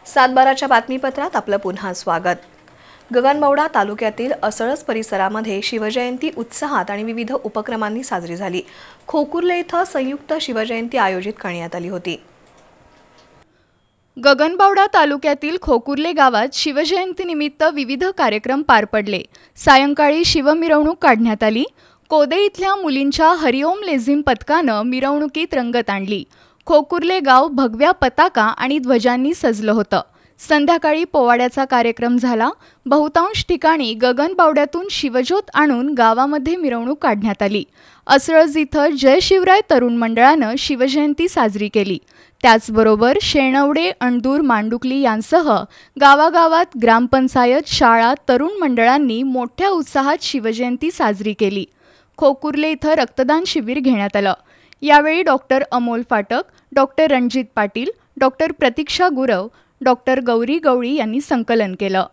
सातबाराच्या बातमीपत्रात आपलं पुन्हा स्वागत। गगनबावडा तालुक्यातील असळस परिसरामध्ये शिवजयंती उत्साहात आणि विविध उपक्रमांनी साजरी झाली। खोकुर्ले इथं संयुक्त शिवजयंती आयोजित करण्यात आली होती। गगनबावडा तालुक्यातील खोकुर्ले गावात शिवजयंतीनिमित्त विविध कार्यक्रम पार पडले। सायंकाळी शिवमिरवणूक काढण्यात आली। कोदे इथल्या मुलींच्या हरिओम लेझिम पथकानं मिरवणुकीत रंगत आणली। खोकुर्ले गाव भगव्या पताका आणि ध्वजांनी सजलं होतं। संध्याकाळी पोवाड्याचा कार्यक्रम झाला। बहुतांश ठिकाणी गगनबावड्यातून शिवज्योत आणून गावामध्ये मिरवणूक काढण्यात आली। असळस इथं जय शिवराय तरुण मंडळानं शिवजयंती साजरी केली। त्याचबरोबर शेणवडे, अणदूर, मांडुकली यांसह गावागावात ग्रामपंचायत, शाळा, तरुण मंडळांनी मोठ्या उत्साहात शिवजयंती साजरी केली। खोकुर्ले इथं रक्तदान शिबिर घेण्यात आलं। यावेळी डॉक्टर अमोल फाटक, डॉक्टर रणजित पाटील, डॉक्टर प्रतीक्षा गुरव, डॉक्टर गौरी गवळी यांनी संकलन केलं।